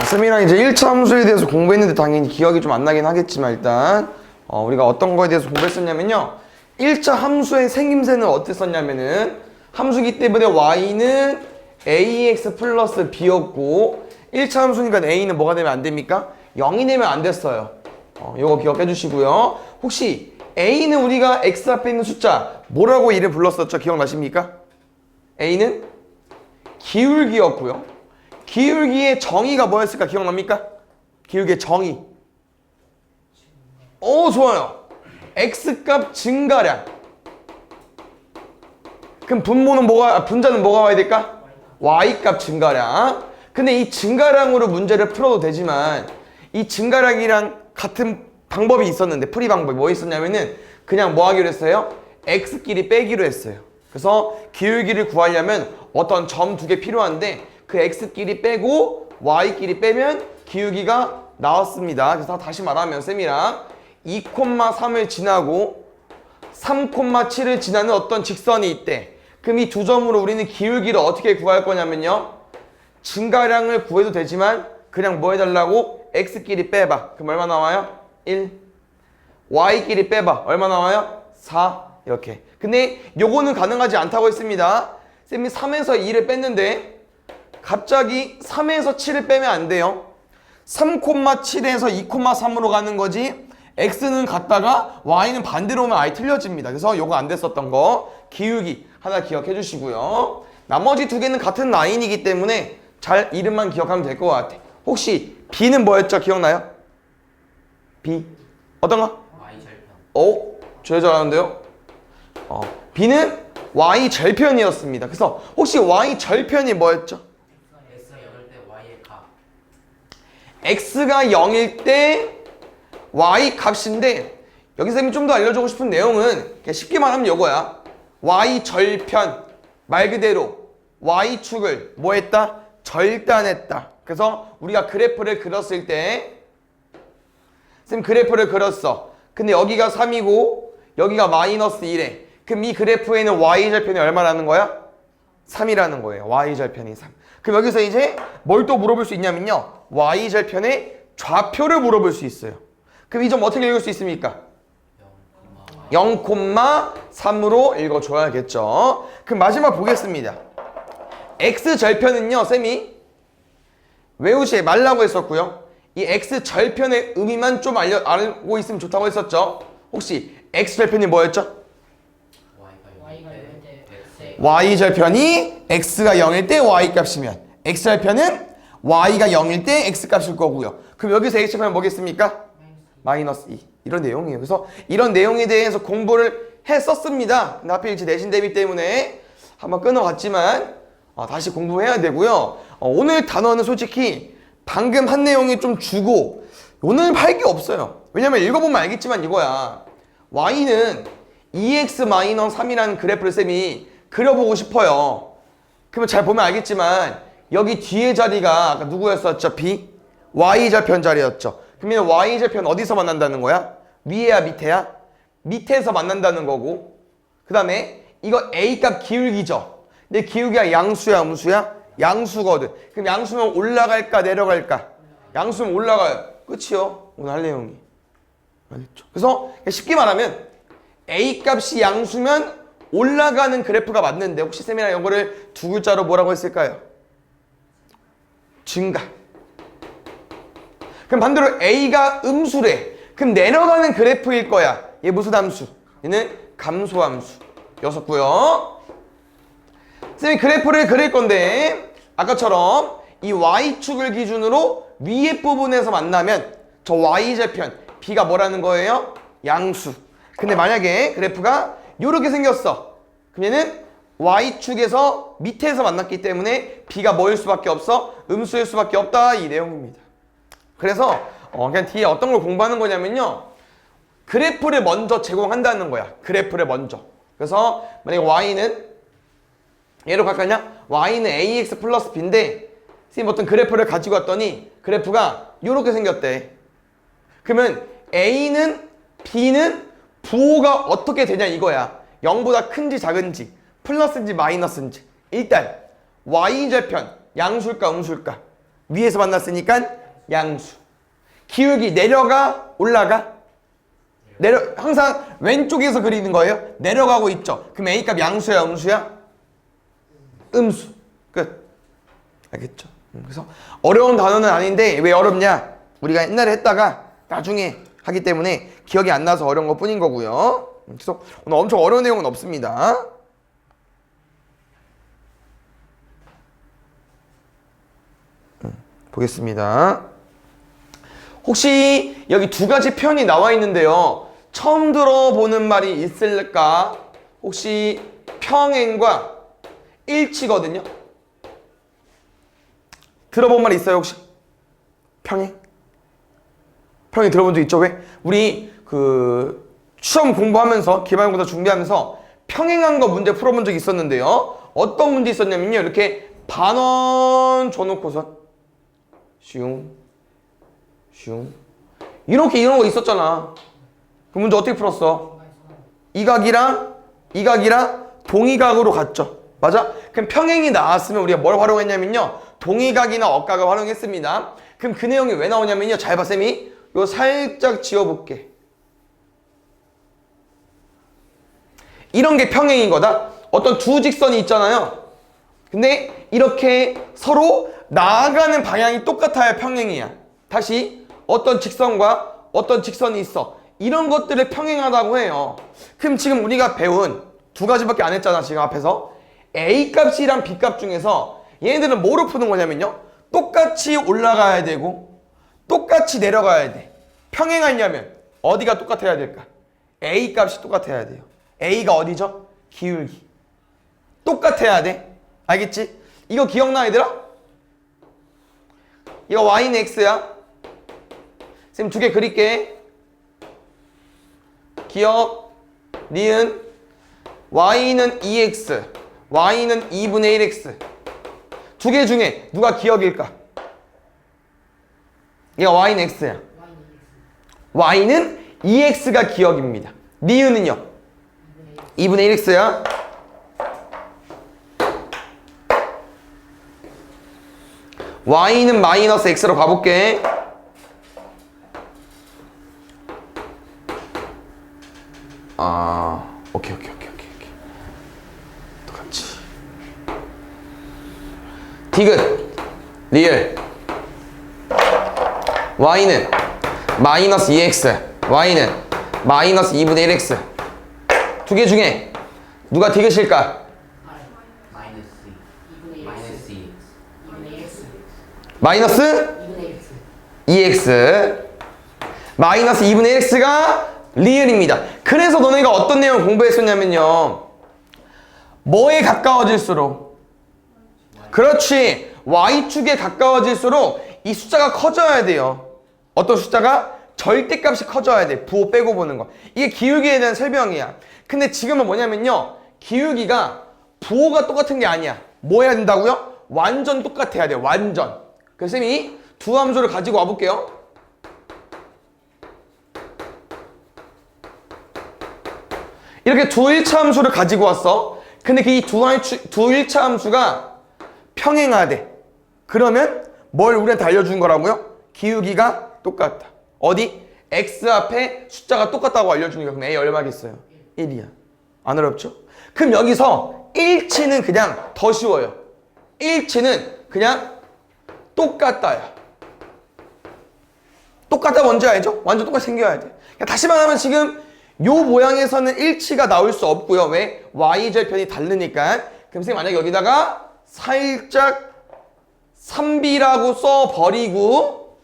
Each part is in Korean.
쌤이랑 이제 1차 함수에 대해서 공부했는데 당연히 기억이 좀 안 나긴 하겠지만 일단 우리가 어떤 거에 대해서 공부했었냐면요. 1차 함수의 생김새는 어땠었냐면은 함수기 때문에 y는 ax 플러스 b였고 1차 함수니까 a는 뭐가 되면 안 됩니까? 0이 되면 안 됐어요. 요거 기억해 주시고요. 혹시 a는 우리가 x 앞에 있는 숫자 뭐라고 이름 불렀었죠? 기억나십니까? a는 기울기였고요. 기울기의 정의가 뭐였을까? 기억납니까? 기울기의 정의. 좋아요. x값 증가량. 그럼 분자는 뭐가 와야 될까? y값 증가량. 근데 이 증가량으로 문제를 풀어도 되지만 이 증가량이랑 같은 방법이 있었는데 풀이 방법이 뭐 있었냐면은 그냥 뭐 하기로 했어요? x끼리 빼기로 했어요. 그래서 기울기를 구하려면 어떤 점 두 개 필요한데 그 x끼리 빼고 y끼리 빼면 기울기가 나왔습니다. 그래서 다시 말하면 쌤이랑 2,3을 지나고 3,7을 지나는 어떤 직선이 있대. 그럼 이 두 점으로 우리는 기울기를 어떻게 구할 거냐면요. 증가량을 구해도 되지만 그냥 뭐 해달라고? x끼리 빼봐. 그럼 얼마 나와요? 1. y끼리 빼봐. 얼마 나와요? 4. 이렇게. 근데 요거는 가능하지 않다고 했습니다. 쌤이 3에서 2를 뺐는데 갑자기 3에서 7을 빼면 안 돼요. 3,7에서 2,3으로 가는 거지 x는 같다가 y는 반대로 오면 아예 틀려집니다. 그래서 요거 안 됐었던 거 기울기 하나 기억해 주시고요. 나머지 두 개는 같은 라인이기 때문에 잘 이름만 기억하면 될 것 같아. 혹시 b는 뭐였죠? 기억나요? b 어떤 거? y 절편. 제일 잘하는데요? b는 y 절편이었습니다. 그래서 혹시 y 절편이 뭐였죠? x가 0일 때 y의 값. x가 0일 때 y 값인데 여기 쌤이 좀 더 알려주고 싶은 내용은 그냥 쉽게 말하면 이거야. y 절편 말 그대로 y축을 뭐 했다? 절단했다. 그래서 우리가 그래프를 그렸을 때 쌤 그래프를 그렸어. 근데 여기가 3이고 여기가 마이너스 1에 그럼 이 그래프에는 y절편이 얼마라는 거야? 3이라는 거예요. y절편이 3. 그럼 여기서 이제 뭘 또 물어볼 수 있냐면요. y절편의 좌표를 물어볼 수 있어요. 그럼 이 점 어떻게 읽을 수 있습니까? 0,3으로 읽어줘야겠죠. 그럼 마지막 보겠습니다. x절편은요. 쌤이 외우시에 말라고 했었고요. 이 x절편의 의미만 좀 알고 있으면 좋다고 했었죠. 혹시 x절편이 뭐였죠? y절편이 x가 0일 때 y값이면 x절편은 y가 0일 때 x값일 거고요. 그럼 여기서 x절편은 뭐겠습니까? 마이너스 2. 이런 내용이에요. 그래서 이런 내용에 대해서 공부를 했었습니다. 근데 하필 이제 내신 대비 때문에 한번 끊어갔지만 다시 공부해야 되고요. 오늘 단어는 솔직히 방금 한 내용이 좀 주고 오늘 할 게 없어요. 왜냐면 읽어보면 알겠지만 이거야. y는 2x-3이라는 그래프를 쌤이 그려보고 싶어요. 그러면 잘 보면 알겠지만 여기 뒤에 자리가 아까 누구였었죠? b? y절편 자리였죠. 그러면 y절편 어디서 만난다는 거야? 위에야 밑에야? 밑에서 만난다는 거고 그 다음에 이거 a값 기울기죠. 근데 기울기가 양수야 음수야? 양수거든. 그럼 양수면 올라갈까 내려갈까? 양수면 올라가요. 끝이요. 오늘 할 내용이. 알겠죠? 그래서 쉽게 말하면 a값이 양수면 올라가는 그래프가 맞는데 혹시 쌤이랑 이거를 두 글자로 뭐라고 했을까요? 증가. 그럼 반대로 a가 음수래. 그럼 내려가는 그래프일 거야. 얘 무슨 함수? 얘는 감소함수. 였었고요. 쌤이 그래프를 그릴 건데 아까처럼 이 y축을 기준으로 위에 부분에서 만나면 저 y절편 b가 뭐라는 거예요? 양수. 근데 만약에 그래프가 이렇게 생겼어. 그럼 얘는 y축에서 밑에서 만났기 때문에 b가 뭐일 수밖에 없어? 음수일 수밖에 없다. 이 내용입니다. 그래서 그냥 뒤에 어떤 걸 공부하는 거냐면요. 그래프를 먼저 제공한다는 거야. 그래프를 먼저. 그래서 만약에 y는 얘로 갈까냐? y는 ax 플러스 b인데 선생님 어떤 그래프를 가지고 왔더니 그래프가 이렇게 생겼대. 그러면 a는 b는 부호가 어떻게 되냐 이거야. 0보다 큰지 작은지 플러스인지 마이너스인지. 일단 y절편 양수일까 음수일까? 위에서 만났으니까 양수. 기울기 내려가 올라가? 항상 왼쪽에서 그리는 거예요. 내려가고 있죠. 그럼 A값 양수야 음수야? 음수. 끝. 알겠죠? 그래서 어려운 단어는 아닌데 왜 어렵냐? 우리가 옛날에 했다가 나중에 하기 때문에 기억이 안 나서 어려운 것 뿐인 거고요. 그래서 오늘 엄청 어려운 내용은 없습니다. 보겠습니다. 혹시 여기 두 가지 표현이 나와 있는데요. 처음 들어보는 말이 있을까? 혹시 평행과 일치거든요. 들어본 말 있어요 혹시? 평행? 평행 들어본 적 있죠? 왜? 우리 그 시험 공부하면서 기말고사 준비하면서 평행한 거 문제 풀어본 적이 있었는데요. 어떤 문제 있었냐면요. 이렇게 반원 줘놓고선 슝 이렇게 이런 거 있었잖아. 그 문제 어떻게 풀었어? 이 각이랑 동의각으로 갔죠. 맞아? 그럼 평행이 나왔으면 우리가 뭘 활용했냐면요. 동의각이나 억각을 활용했습니다. 그럼 그 내용이 왜 나오냐면요. 잘 봐, 쌤이. 요 살짝 지워볼게. 이런 게 평행인 거다. 어떤 두 직선이 있잖아요. 근데 이렇게 서로 나아가는 방향이 똑같아야 평행이야. 다시 어떤 직선과 어떤 직선이 있어. 이런 것들을 평행하다고 해요. 그럼 지금 우리가 배운 두 가지밖에 안 했잖아. 지금 앞에서 A값이랑 B값 중에서 얘네들은 뭐로 푸는 거냐면요. 똑같이 올라가야 되고 똑같이 내려가야 돼. 평행하려면 어디가 똑같아야 될까? A값이 똑같아야 돼요. A가 어디죠? 기울기. 똑같아야 돼. 알겠지? 이거 기억나 얘들아? 이거 Y는 X야. 쌤 두 개 그릴게. 기억, 니은, Y는 2X, Y는 2분의 1X. 두 개 중에 누가 기억일까? 얘가 Y는 X야. Y는 2X가 기억입니다. 니은은요? 2분의 1X야. Y는 마이너스 X로 가볼게. 오케이. 똑같이. 디귿, 리을. Y는 마이너스 2X, Y는 마이너스 2분의 1X. 두 개 중에 누가 디귿일까? 마이너스 2x 마이너스 2분의 1x가 리을입니다. 그래서 너네가 어떤 내용을 공부했었냐면요. 뭐에 가까워질수록 그렇지 y축에 가까워질수록 이 숫자가 커져야 돼요. 어떤 숫자가? 절대값이 커져야 돼. 부호 빼고 보는 거. 이게 기울기에 대한 설명이야. 근데 지금은 뭐냐면요. 기울기가 부호가 똑같은 게 아니야. 뭐 해야 된다고요? 완전 똑같아야 돼. 완전. 그래서 쌤이 두 함수를 가지고 와볼게요. 이렇게 두 1차 함수를 가지고 왔어. 근데 그 이 두 1차 함수가 평행하대. 그러면 뭘 우리한테 알려준 거라고요? 기울기가 똑같다. 어디? x 앞에 숫자가 똑같다고 알려주니까 그럼 a 얼마겠어요? 1이야. 안 어렵죠? 그럼 여기서 일치는 그냥 더 쉬워요. 일치는 그냥 똑같다야. 똑같다 뭔지 알죠? 완전 똑같이 생겨야 돼. 다시 말하면 지금 요 모양에서는 일치가 나올 수 없고요. 왜? y절편이 다르니까. 그럼 선생님 만약에 여기다가 살짝 3b라고 써버리고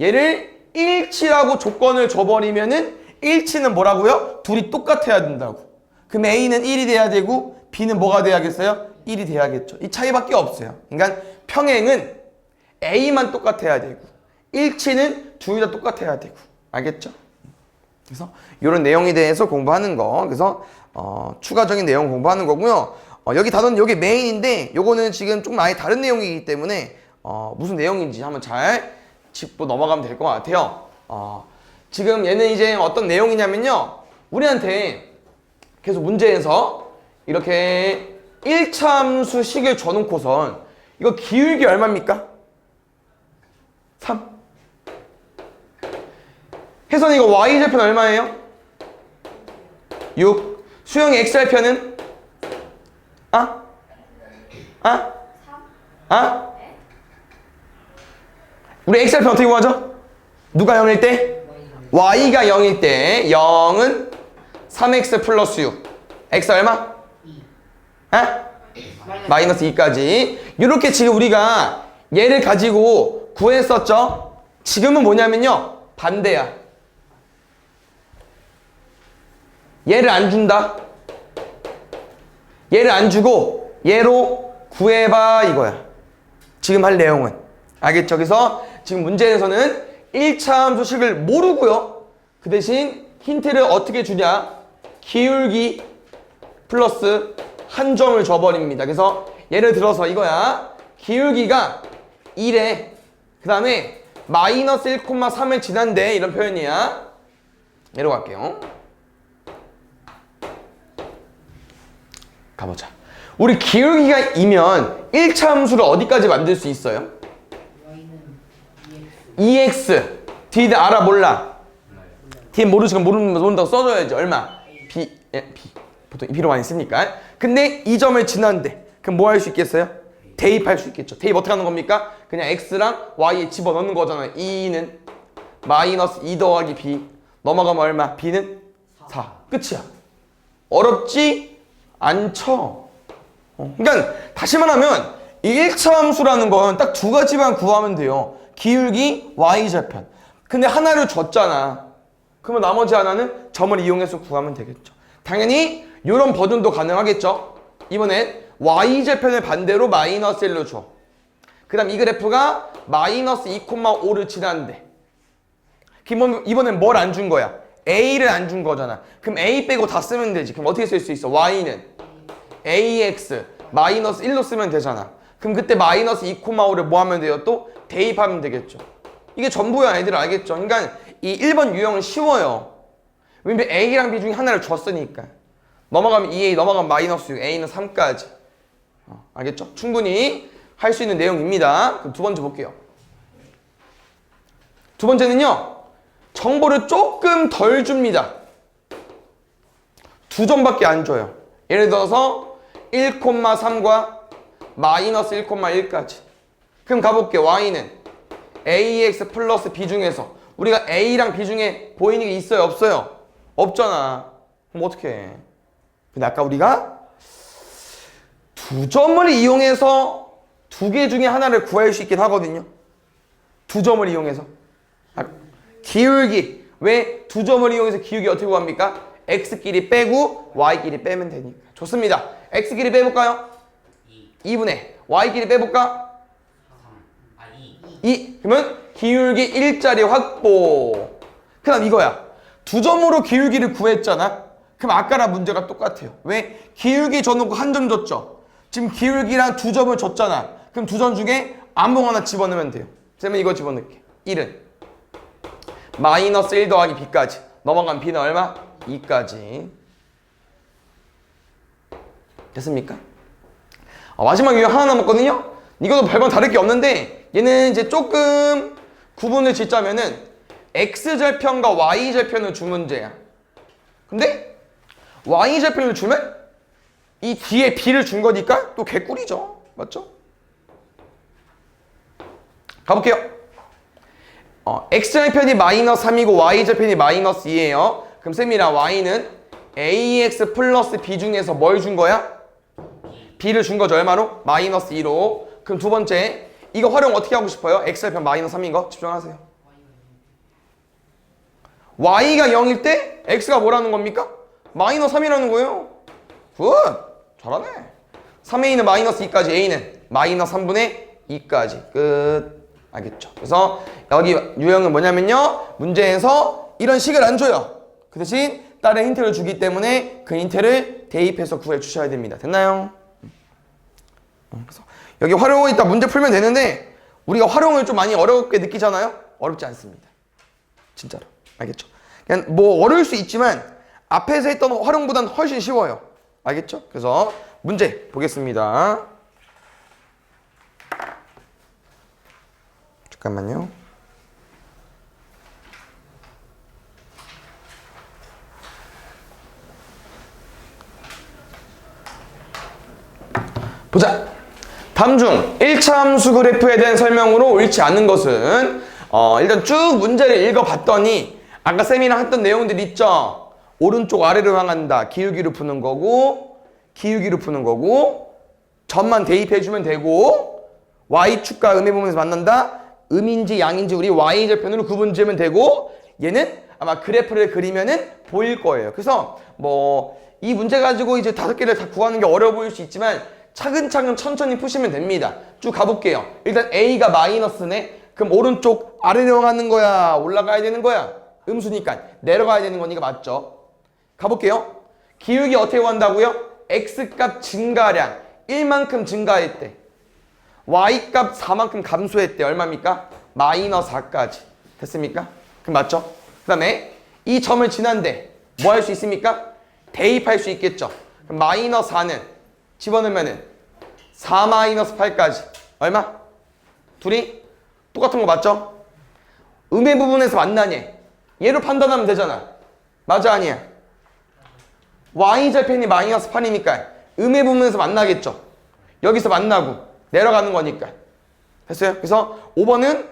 얘를 일치라고 조건을 줘버리면은 일치는 뭐라고요? 둘이 똑같아야 된다고. 그럼 A는 1이 돼야 되고 B는 뭐가 돼야겠어요? 1이 돼야겠죠. 이 차이밖에 없어요. 그러니까 평행은 A만 똑같아야 되고 일치는 둘 다 똑같아야 되고. 알겠죠? 그래서 이런 내용에 대해서 공부하는 거. 그래서 추가적인 내용 공부하는 거고요. 여기 단어는 여기 메인인데 요거는 지금 좀 아예 다른 내용이기 때문에 무슨 내용인지 한번 잘 짚고 넘어가면 될 것 같아요. 지금 얘는 이제 어떤 내용이냐면요. 우리한테 계속 문제에서 이렇게 1차 함수식을 줘놓고선 이거 기울기 얼마입니까? 3. 혜선 이거 y절편 얼마예요? 6. 수영이 x절편은? 아? 아? 아? 우리 x절편 어떻게 구하죠? 누가 0일 때? y가 0일 때 0은 3x 플러스 6. x 얼마? 2. 아? 마이너스 2까지. 이렇게 지금 우리가 얘를 가지고 구했었죠? 지금은 뭐냐면요. 반대야. 얘를 안 준다. 얘를 안 주고 얘로 구해봐 이거야. 지금 할 내용은. 알겠죠? 그래서 지금 문제에서는 1차 함수식을 모르고요. 그 대신 힌트를 어떻게 주냐? 기울기 플러스 한 점을 줘버립니다. 그래서 예를 들어서 이거야. 기울기가 1에 그 다음에 마이너스 1,3을 지난데 이런 표현이야. 얘로 갈게요. 가보자. 우리 기울기가 2면 1차 함수를 어디까지 만들 수 있어요? EX. 뒤에 알아 몰라? 뒤에 모르시면 모른다고 써줘야지. 얼마? B. 보통 B로 많이 쓰니까. 근데 이 점을 지난데 그럼 뭐 할 수 있겠어요? 대입할 수 있겠죠. 대입 어떻게 하는 겁니까? 그냥 X랑 Y에 집어넣는 거잖아요. 2는 마이너스 2 더하기 B. 넘어가면 얼마? B는 4. 끝이야. 어렵지 않죠? 그러니까 다시 말하면 이 1차 함수라는 건 딱 두 가지만 구하면 돼요. 기울기, y절편. 근데 하나를 줬잖아. 그러면 나머지 하나는 점을 이용해서 구하면 되겠죠. 당연히 이런 버전도 가능하겠죠. 이번엔 y절편을 반대로 마이너스 1로 줘. 그 다음 이 그래프가 마이너스 2,5를 지났는데 이번엔 뭘 안 준 거야? a를 안 준 거잖아. 그럼 a 빼고 다 쓰면 되지. 그럼 어떻게 쓸 수 있어? y는 ax 마이너스 1로 쓰면 되잖아. 그럼 그때 마이너스 2,5를 뭐 하면 돼요? 또 대입하면 되겠죠. 이게 전부야. 애들 알겠죠? 그러니까 이 1번 유형은 쉬워요. 왜냐면 a랑 b 중에 하나를 줬으니까. 넘어가면 2a, 넘어가면 마이너스 6, a는 3까지. 알겠죠? 충분히 할 수 있는 내용입니다. 그럼 두 번째 볼게요. 두 번째는요. 정보를 조금 덜 줍니다. 2점밖에 안 줘요. 예를 들어서 1,3과 마이너스 1,1까지. 그럼 가볼게요. y는 ax 플러스 b 중에서 우리가 a랑 b 중에 보이는 게 있어요? 없어요? 없잖아. 그럼 어떻게 해? 근데 아까 우리가 2점을 이용해서 2개 중에 하나를 구할 수 있긴 하거든요. 2점을 이용해서. 기울기. 왜 2점을 이용해서 기울기 어떻게 구합니까? x끼리 빼고 y끼리 빼면 되니까. 좋습니다. x끼리 빼볼까요? 2분의 y끼리 빼볼까? 2. 그러면 기울기 1자리 확보. 그 다음 이거야. 2점으로 기울기를 구했잖아. 그럼 아까랑 문제가 똑같아요. 왜? 기울기 줘놓고 한 점 줬죠. 지금 기울기랑 2점을 줬잖아. 그럼 2점 중에 아무거나 집어넣으면 돼요. 쌤은 이거 집어넣을게. 1은 마이너스 1 더하기 b까지. 넘어간 b는 얼마? 2까지. 됐습니까? 마지막 유형 하나 남았거든요. 이것도 별반 다를 게 없는데 얘는 이제 조금 구분을 짓자면은 x절편과 y절편을 주 문제야. 근데 y절편을 주면 이 뒤에 b를 준 거니까 또 개꿀이죠. 맞죠? 가볼게요. x절편이 마이너스 3이고 y절편이 마이너스 2예요. 그럼 쌤이랑 y는 ax 플러스 b 중에서 뭘 준 거야? b를 준 거죠. 얼마로? 마이너스 2로. 그럼 두 번째 이거 활용 어떻게 하고 싶어요? x절편 마이너스 3인 거 집중하세요. y가 0일 때 x가 뭐라는 겁니까? 마이너스 3이라는 거예요. 굿! 잘하네. 3a는 마이너스 2까지, a는 마이너스 3분의 2까지. 끝. 알겠죠? 그래서 여기 유형은 뭐냐면요. 문제에서 이런 식을 안 줘요. 그 대신 다른 힌트를 주기 때문에 그 힌트를 대입해서 구해 주셔야 됩니다. 됐나요? 그래서 여기 활용을 이따 문제 풀면 되는데 우리가 활용을 좀 많이 어렵게 느끼잖아요? 어렵지 않습니다. 진짜로. 알겠죠? 그냥 뭐 어려울 수 있지만 앞에서 했던 활용보다는 훨씬 쉬워요. 알겠죠? 그래서 문제 보겠습니다. 잠깐만요. 보자. 다음 중 1차 함수 그래프에 대한 설명으로 옳지 않은 것은 일단 쭉 문제를 읽어봤더니 아까 쌤이랑 했던 내용들 있죠? 오른쪽 아래로 향한다. 기울기로 푸는 거고 기울기로 푸는 거고 점만 대입해주면 되고 y축과 음의 부분에서 만난다. 음인지 양인지 우리 y절편으로 구분 지으면 되고 얘는 아마 그래프를 그리면은 보일 거예요. 그래서 뭐 이 문제 가지고 이제 5개를 다 구하는 게 어려워 보일 수 있지만 차근차근 천천히 푸시면 됩니다. 쭉 가볼게요. 일단 a가 마이너스네. 그럼 오른쪽 아래로 가는 거야? 올라가야 되는 거야? 음수니까 내려가야 되는 거니까 맞죠? 가볼게요. 기울기 어떻게 구한다고요? x값 증가량 1만큼 증가했대. y값 4만큼 감소했대. 얼마입니까? 마이너스 4까지. 됐습니까? 그럼 맞죠? 그 다음에 이 점을 지난데 뭐 할 수 있습니까? 대입할 수 있겠죠. 그럼 마이너스 4는 집어넣으면은 4 마이너스 8까지. 얼마? 둘이 똑같은 거 맞죠? 음의 부분에서 만나냐? 얘로 판단하면 되잖아. 맞아 아니야? y절편이 마이너스 8이니까 음의 부분에서 만나겠죠. 여기서 만나고 내려가는 거니까. 됐어요? 그래서 5번은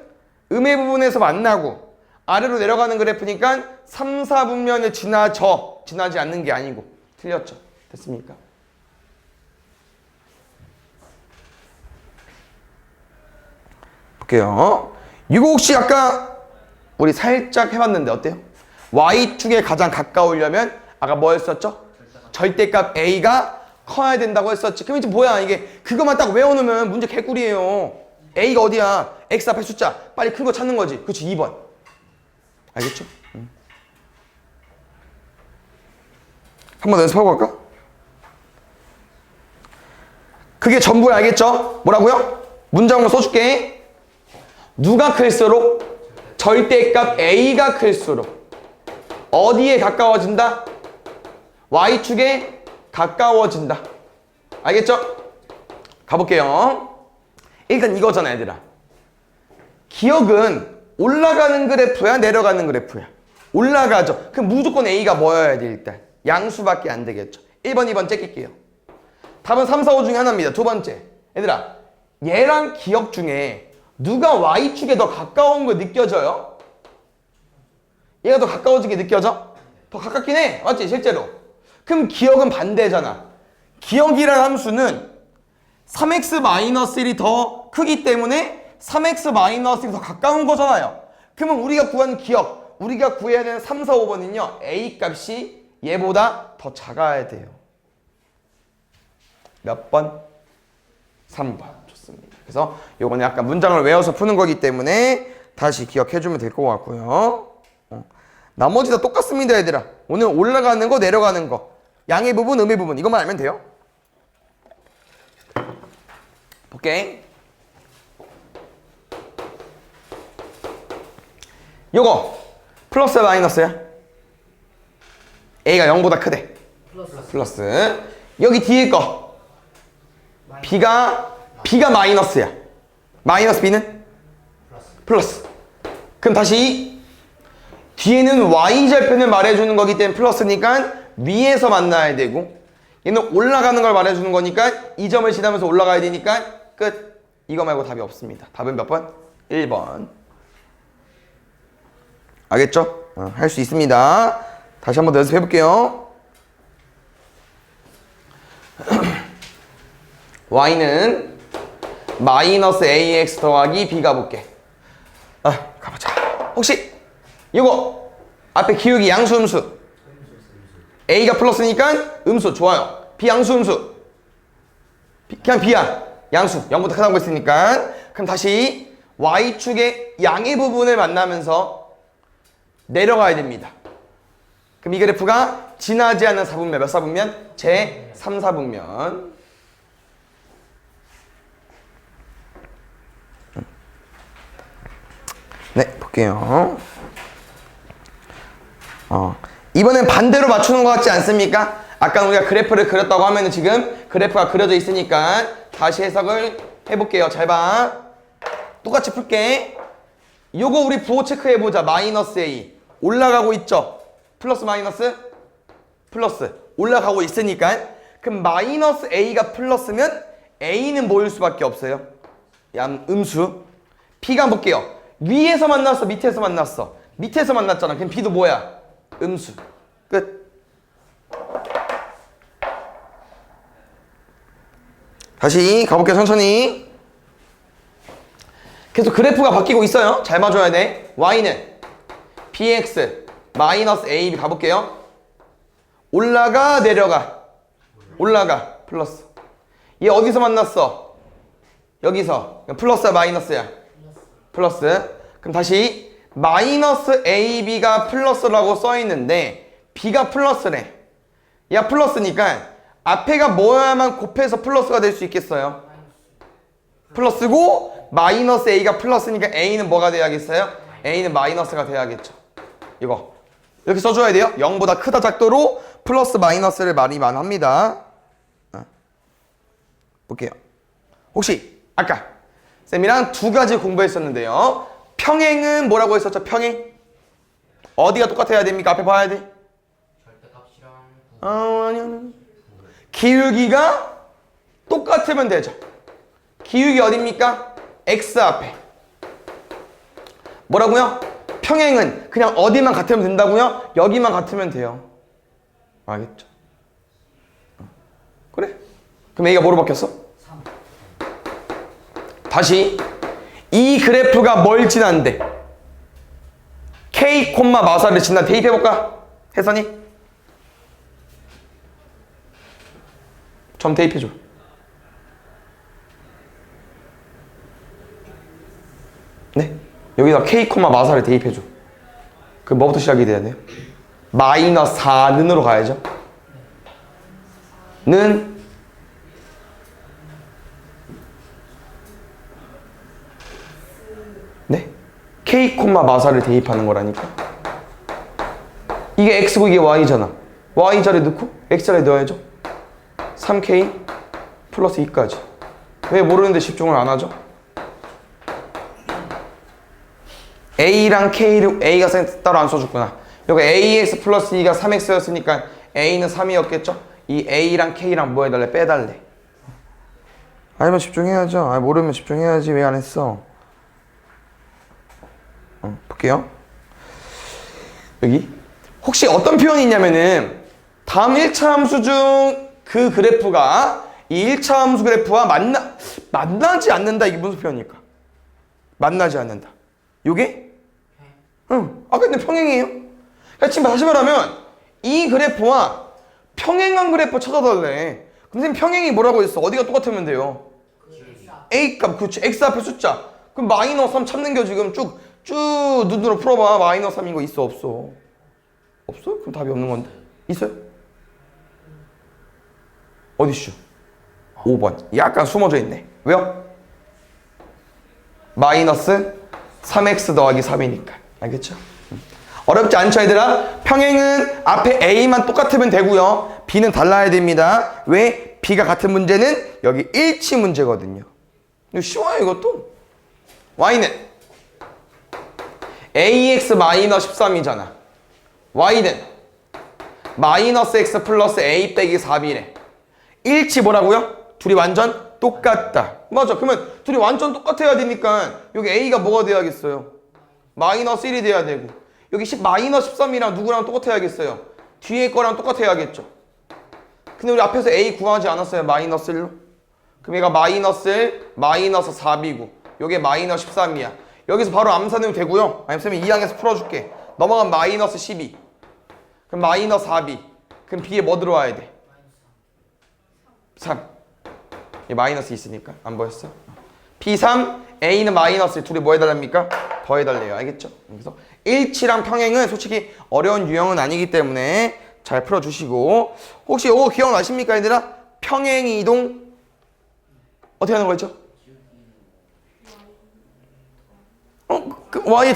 음의 부분에서 만나고 아래로 내려가는 그래프니까 3, 4분면을 지나지 않는 게 아니고 틀렸죠. 됐습니까? 볼게요. 이거 혹시 아까 우리 살짝 해봤는데 어때요? y축에 가장 가까우려면 아까 뭐 했었죠? 절대값 a가 커야 된다고 했었지. 그럼 이제 뭐야 이게 그것만 딱 외워놓으면 문제 개꿀이에요. a가 어디야? x 앞에 숫자 빨리 큰 거 찾는 거지. 그렇지 2번. 알겠죠? 한 번 더 연습하고 갈까? 그게 전부야. 알겠죠? 뭐라고요? 문장으로 써줄게. 누가 클수록? 절대값 a가 클수록 어디에 가까워진다? y축에 가까워진다. 알겠죠? 가볼게요. 일단 이거잖아 얘들아. 기억은 올라가는 그래프야 내려가는 그래프야? 올라가죠. 그럼 무조건 a가 뭐여야 돼 일단? 양수밖에 안 되겠죠. 1번 2번 째낄게요. 답은 3, 4, 5 중에 하나입니다. 두 번째. 얘들아 얘랑 기억 중에 누가 y축에 더 가까운 거 느껴져요? 얘가 더 가까워지게 느껴져? 더 가깝긴 해. 맞지 실제로? 그럼 기억은 반대잖아. 기억이라는 함수는 3x-1이 더 크기 때문에 3x-1이 더 가까운 거잖아요. 그러면 우리가 구하는 기억, 우리가 구해야 되는 3, 4, 5번은요. a 값이 얘보다 더 작아야 돼요. 몇 번? 3번. 좋습니다. 그래서 요거는 약간 문장을 외워서 푸는 거기 때문에 다시 기억해주면 될 것 같고요. 나머지 다 똑같습니다 얘들아. 오늘 올라가는 거 내려가는 거 양의 부분 음의 부분 이것만 알면 돼요. 오케이. 요거 플러스 마이너스야? a가 0보다 크대. 플러스. 여기 뒤에 거 b가 마이너스야. 마이너스 b는 플러스. 그럼 다시 뒤에는 y절편을 말해주는 거기 때문에 플러스니까 위에서 만나야 되고 얘는 올라가는 걸 말해주는 거니까 이 점을 지나면서 올라가야 되니까 끝. 이거 말고 답이 없습니다. 답은 몇 번? 1번. 알겠죠? 할 수 있습니다. 다시 한번 더 연습해 볼게요. y는 마이너스 ax 더하기 b 가볼게. 가보자. 혹시 이거 앞에 기울기 양수 음수 a가 플러스니까 음수 좋아요. b 양수 음수 그냥 b야. 양수 0보다 크다는 거 있으니까. 그럼 다시 y축의 양의 부분을 만나면서 내려가야 됩니다. 그럼 이 그래프가 지나지 않는 4분면 몇 4분면? 제 3, 4분면. 네, 볼게요. 이번엔 반대로 맞추는 것 같지 않습니까? 아까 우리가 그래프를 그렸다고 하면 지금 그래프가 그려져 있으니까 다시 해석을 해볼게요. 잘 봐. 똑같이 풀게. 요거 우리 부호 체크해보자. 마이너스 a. 올라가고 있죠? 플러스 마이너스? 플러스. 올라가고 있으니까. 그럼 마이너스 a가 플러스면 A는 뭐일 수밖에 없어요? 음수. B가 볼게요. 위에서 만났어, 밑에서 만났어? 밑에서 만났잖아. 그럼 B도 뭐야? 음수. 끝. 다시 가볼게요, 천천히. 계속 그래프가 바뀌고 있어요. 잘 봐줘야 돼. Y는 bx 마이너스 ab 가볼게요. 올라가 내려가? 올라가. 플러스. 얘 어디서 만났어? 여기서. 플러스야 마이너스야? 플러스. 그럼 다시 마이너스 ab가 플러스라고 써있는데 b가 플러스래. 얘가 플러스니까 앞에가 뭐야만 곱해서 플러스가 될 수 있겠어요? 플러스고 마이너스 a가 플러스니까 a는 뭐가 돼야겠어요? a는 마이너스가 돼야겠죠. 이거 이렇게 써줘야 돼요. 0보다 크다 작도로 플러스 마이너스를 많이 합니다. 볼게요. 혹시 아까 쌤이랑 두 가지 공부했었는데요. 평행은 뭐라고 했었죠? 평행 어디가 똑같아야 됩니까? 앞에 봐야 돼. 절대값이랑 아니요. 기울기가 똑같으면 되죠. 기울기 어딥니까? x 앞에. 뭐라고요? 평행은 그냥 어디만 같으면 된다고요? 여기만 같으면 돼요. 알겠죠? 그래. 그럼 A가 뭐로 바뀌었어? 3. 다시 이 그래프가 뭘 지난데? K, 마사를 지나 대입해볼까? 혜선이? 점 대입해줘. 네? 여기다 K, 마사를 대입해줘. 그럼 뭐부터 시작이 돼야 돼요? 마이너스 4는으로 가야죠. 는 네? K, 마사를 대입하는 거라니까. 이게 X고 이게 Y잖아. Y자리에 넣고 X자리에 넣어야죠. 3K 플러스 2까지. 왜 모르는데 집중을 안 하죠? A랑 K를 A가 따로 안 써줬구나. 여기 AX 플러스 2가 3X였으니까 A는 3이었겠죠? 이 A랑 K랑 뭐 해달래? 빼달래. 알면 집중해야죠. 모르면 집중해야지. 왜 안 했어? 볼게요. 여기 혹시 어떤 표현이 있냐면은 다음 1차 함수 중 그 그래프가 이 1차 함수 그래프와 만나지 않는다. 이게 무슨 표현일까? 만나지 않는다. 요게? 응. 근데 평행이에요. 그러니까 지금 다시 말하면 이 그래프와 평행한 그래프 찾아달래. 근데 평행이 뭐라고 했어? 어디가 똑같으면 돼요? A 값, 그치. X 앞에 숫자. 그럼 마이너스 3 찾는 겨 지금 쭉 눈으로 풀어봐. 마이너스 3인 거 있어? 없어? 없어? 그럼 답이 없는 건데. 있어요? 어디슈? 5번. 약간 숨어져 있네. 왜요? 마이너스 3x 더하기 3이니까. 알겠죠? 어렵지 않죠, 얘들아? 평행은 앞에 a만 똑같으면 되고요. b는 달라야 됩니다. 왜? b가 같은 문제는 여기 일치 문제거든요. 이거 쉬워요, 이것도. y는 ax 마이너스 13이잖아. y는 마이너스 x 플러스 a 빼기 4b래. 일치 뭐라고요? 둘이 완전 똑같다. 맞아. 그러면 둘이 완전 똑같아야 되니까 여기 a가 뭐가 돼야겠어요? 마이너스 1이 돼야 되고 여기 마이너스 13이랑 누구랑 똑같아야겠어요? 뒤에 거랑 똑같아야겠죠. 근데 우리 앞에서 a 구하지 않았어요? 마이너스 1로? 그럼 얘가 마이너스 1, 마이너스 4b고 요게 마이너스 13이야. 여기서 바로 암산해도 되고요. 아니면 쌤이 2항에서 풀어줄게. 넘어가면 마이너스 12. 그럼 마이너스 4b. 그럼 b에 뭐 들어와야 돼? 3. 이 마이너스 있으니까 안 보였어? P3, A는 마이너스 둘이 뭐 해달랍니까? 더 해달래요. 알겠죠? 그래서 일치랑 평행은 솔직히 어려운 유형은 아니기 때문에 잘 풀어주시고 혹시 이거 기억나십니까 얘들아? 평행 이동 어떻게 하는 거였죠? Y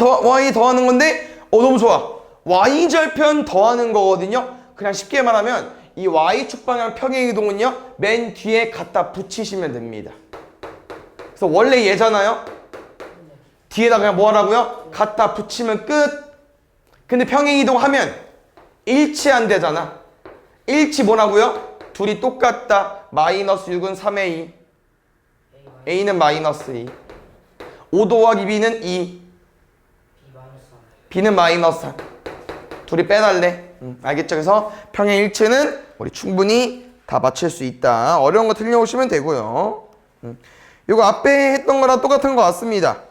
더하는 건데 너무 좋아. Y절편 더하는 거거든요. 그냥 쉽게 말하면 이 Y축 방향 평행이동은요 맨 뒤에 갖다 붙이시면 됩니다. 그래서 원래 얘잖아요. 뒤에다 그냥 뭐 하라고요? 갖다 붙이면 끝. 근데 평행이동 하면 일치 안 되잖아. 일치 뭐라고요? 둘이 똑같다. 마이너스 6은 3의 2. A는 마이너스 2. 5 더하기 B는 2. B는 마이너스 3. 둘이 빼달래. 알겠죠? 그래서 평행 일치는 우리 충분히 다 맞출 수 있다. 어려운 거 틀려오시면 되고요. 이거 앞에 했던 거랑 똑같은 것 같습니다.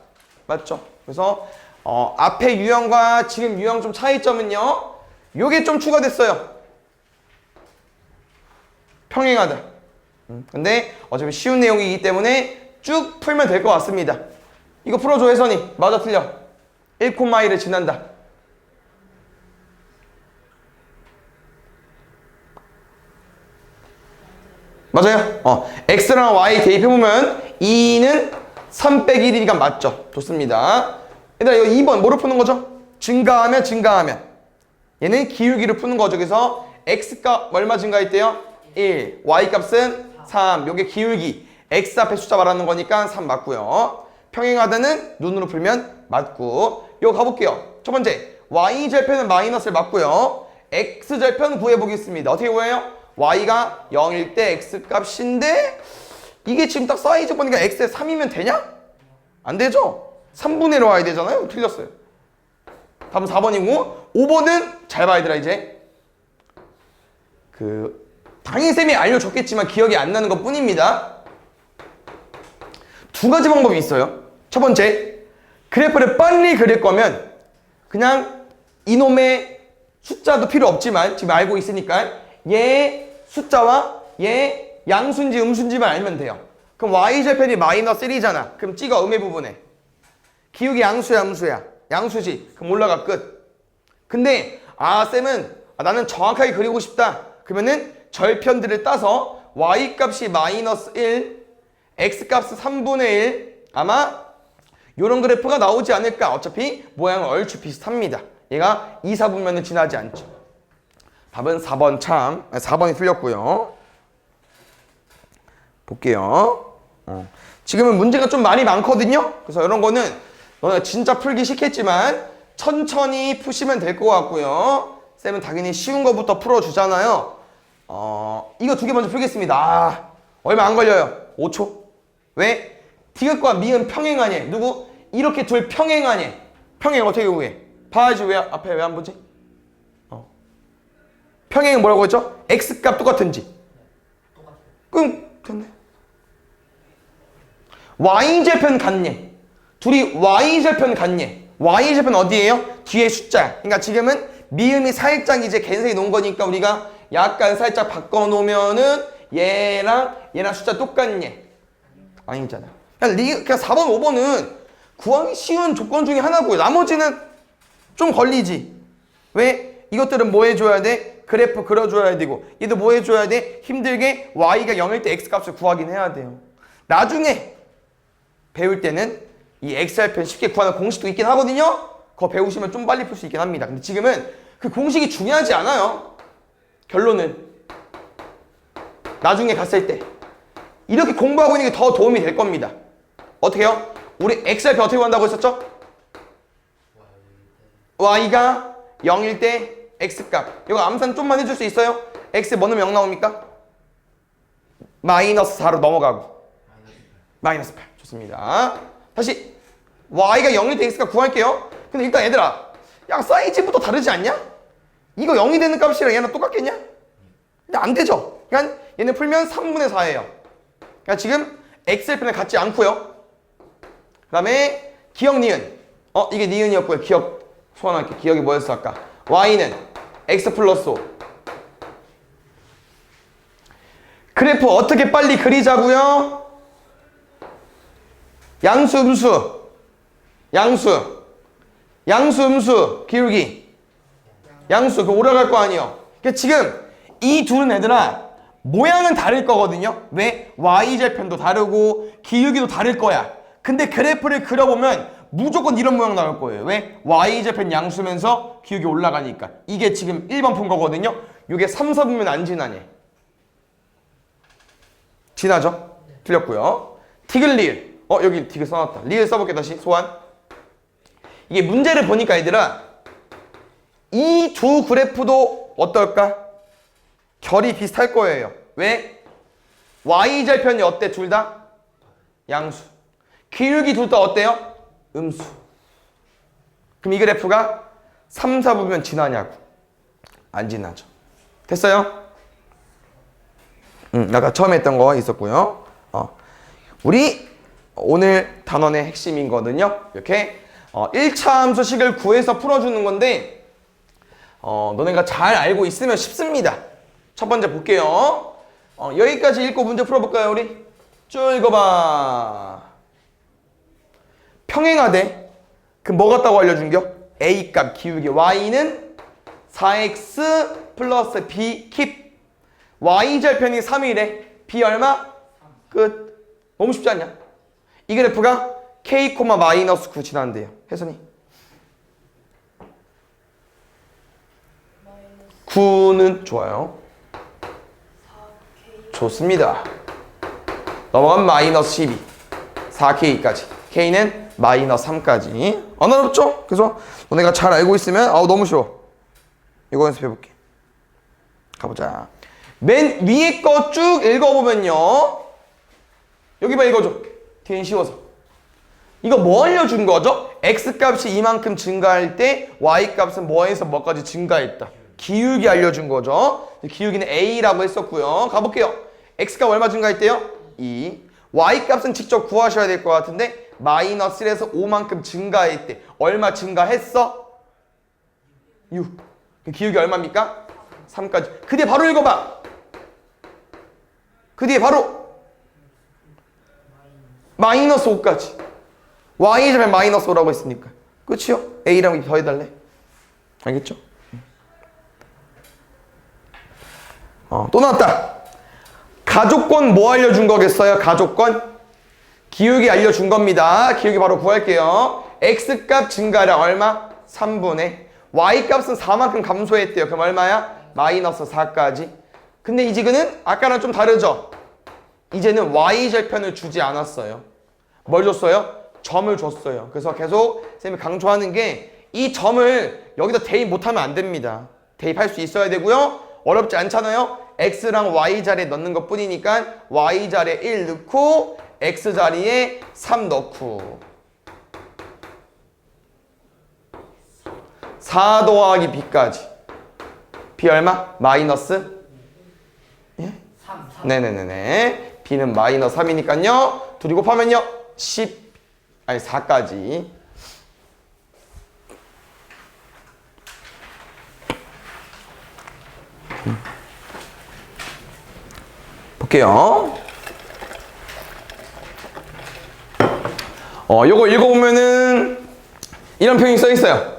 맞죠? 그래서 앞에 유형과 지금 유형 좀 차이점은요. 요게 좀 추가됐어요. 평행하다. 근데 어차피 쉬운 내용이기 때문에 쭉 풀면 될 것 같습니다. 이거 풀어줘 혜선이. 맞아 틀려. 1,1을 지난다. 맞아요? x랑 y 대입해보면 2는 3 빼기 1이니까 맞죠? 좋습니다. 얘들아 이거 2번 뭐로 푸는 거죠? 증가하면 증가하면 얘는 기울기를 푸는 거죠. 그래서 x값 얼마 증가했대요? 1. y값은 3. 요게 기울기. x 앞에 숫자 말하는 거니까 3 맞고요. 평행하다는 눈으로 풀면 맞고. 이거 가볼게요. 첫 번째 y절편은 마이너스를 맞고요. x절편 구해보겠습니다. 어떻게 구해요? y가 0일 때 x값인데 이게 지금 딱 사이즈 보니까 x에 3이면 되냐? 안 되죠? 3분의 1로 와야 되잖아요. 틀렸어요. 답은 4번이고 5번은 잘 봐야 되라 이제. 당일쌤이 알려줬겠지만 기억이 안 나는 것 뿐입니다. 두 가지 방법이 있어요. 첫 번째, 그래프를 빨리 그릴 거면 그냥 이놈의 숫자도 필요 없지만 지금 알고 있으니까 얘 숫자와 얘 양수인지 음수인지만 알면 돼요. 그럼 y절편이 마이너스 1이잖아. 그럼 찍어 음의 부분에. 기울기 양수야 음수야? 양수지. 그럼 올라가 끝. 근데 쌤은 나는 정확하게 그리고 싶다. 그러면은 절편들을 따서 y값이 마이너스 1, x값은 3분의 1 아마 요런 그래프가 나오지 않을까. 어차피 모양은 얼추 비슷합니다. 얘가 2, 4분면은 지나지 않죠. 답은 4번 4번이 틀렸고요. 볼게요. 지금은 문제가 좀 많이 많거든요. 그래서 이런 거는 너네 진짜 풀기 싫겠지만 천천히 푸시면 될 것 같고요. 쌤은 당연히 쉬운 거부터 풀어주잖아요. 이거 두 개 먼저 풀겠습니다. 얼마 안 걸려요. 5초. 왜? 디귿과 미은 평행하니. 누구? 이렇게 둘 평행하니. 평행 어떻게 구해? 봐야지. 왜 앞에 왜 안 보지? 평행은 뭐라고 했죠? x값 똑같은지. 그럼 됐네. y절편 같니? 둘이 y절편 같니? y절편 어디예요? 뒤에 숫자. 그러니까 지금은 미음이 살짝 이제 갠색이 놓은 거니까 우리가 약간 살짝 바꿔놓으면은 얘랑 숫자 똑같니? 아니잖아. 그냥 4번, 5번은 구하기 쉬운 조건 중에 하나고요. 나머지는 좀 걸리지. 왜? 이것들은 뭐 해줘야 돼? 그래프 그려줘야 되고 얘도 뭐 해줘야 돼? 힘들게 y가 0일 때 x값을 구하긴 해야 돼요. 나중에 배울 때는 이 x절편 쉽게 구하는 공식도 있긴 하거든요. 그거 배우시면 좀 빨리 풀 수 있긴 합니다. 근데 지금은 그 공식이 중요하지 않아요. 결론은 나중에 갔을 때 이렇게 공부하고 있는 게 더 도움이 될 겁니다. 어떻게요? 우리 x절편 어떻게 구한다고 했었죠? y가 0일 때 x값. 이거 암산 좀만 해줄 수 있어요? x 뭐 넣으면 0 나옵니까? 마이너스 4로 넘어가고 마이너스 8. 좋습니다. 다시 y가 0일 때 x값 구할게요. 근데 일단 얘들아 야 사이즈부터 다르지 않냐? 이거 0이 되는 값이랑 얘는 똑같겠냐? 근데 안 되죠. 그러니까 얘는 풀면 3분의 4예요. 그러니까 지금 x절편을 갖지 않고요. 그 다음에 기억 니은. 이게 니은이었고요. 기억 소환할게. 기억이 뭐였어 아까? y는 x 플러스 5. 그래프 어떻게 빨리 그리자고요? 양수 음수. 양수 음수 기울기. 양수 그거 올라갈 거 아니에요. 그러니까 지금 이 둘은 얘들아 모양은 다를 거거든요. 왜? y절편도 다르고 기울기도 다를 거야. 근데 그래프를 그려보면 무조건 이런 모양 나올 거예요. 왜? y절편 양수면서 기울기 올라가니까. 이게 지금 1번 푼 거거든요. 이게 3, 4분면 안 지나니? 지나죠? 틀렸고요. 디귿 리을. 여기 디귿 써놨다. 리을 써볼게 다시. 소환. 이게 문제를 보니까 얘들아 이 두 그래프도 어떨까? 결이 비슷할 거예요. 왜? y절편이 어때? 둘 다? 양수. 기울기 둘 다 어때요? 음수. 그럼 이 그래프가 3, 4부면 지나냐고. 안 지나죠. 됐어요? 아까 처음에 했던 거 있었고요. 우리 오늘 단원의 핵심이거든요. 이렇게 1차 함수식을 구해서 풀어주는 건데 너네가 잘 알고 있으면 쉽습니다. 첫 번째 볼게요. 여기까지 읽고 문제 풀어볼까요, 우리? 쭉 읽어봐. 평행하대. 그럼 뭐 같다고 알려준겨? A값 기울기 Y는 4X 플러스 B 킵. Y절편이 3이래. B 얼마? 끝. 너무 쉽지 않냐? 이 그래프가 K, 마이너스 9 지난대요. 혜선이. 9는 좋아요. 좋습니다. 넘어가면 마이너스 12. 4K까지. K는 마이너스 3까지. 안 어렵죠? 그래서 너네가 잘 알고 있으면 너무 쉬워. 이거 연습해볼게. 가보자. 맨 위에 거 쭉 읽어보면요. 여기 봐 읽어줘. 뒤엔 쉬워서. 이거 뭐 알려준 거죠? X값이 이만큼 증가할 때 Y값은 뭐에서 뭐까지 증가했다. 기울기 알려준 거죠. 기울기는 A라고 했었고요. 가볼게요. X값 얼마 증가했대요? 2. Y값은 직접 구하셔야 될 것 같은데 마이너스 1에서 5만큼 증가했대. 얼마 증가했어? 6. 기울기 얼마입니까? 3까지. 그 뒤에 바로 읽어봐. 그 뒤에 바로 마이너스 5까지. Y절편 마이너스 5라고 했으니까. 끝이요? A랑 더해달래. 알겠죠? 또 나왔다. 가족권 뭐 알려준 거겠어요? 가족권? 기울기 알려준 겁니다. 기울기 바로 구할게요. X값 증가량 얼마? 3분의 Y값은 4만큼 감소했대요. 그럼 얼마야? 마이너스 4까지. 근데 이 지그는 아까랑 좀 다르죠? 이제는 Y절편을 주지 않았어요. 뭘 줬어요? 점을 줬어요. 그래서 계속 쌤이 강조하는 게 이 점을 여기다 대입 못하면 안 됩니다. 대입할 수 있어야 되고요. 어렵지 않잖아요. X랑 Y자리에 넣는 것 뿐이니까 Y자리에 1 넣고 X자리에 3 넣고 4 더하기 B까지. B 얼마? 마이너스? 예? 3. 네네네네. B는 마이너스 3이니까요. 둘이 곱하면요. 4까지. 볼게요. 요거 읽어보면은 이런 표현이 써 있어요.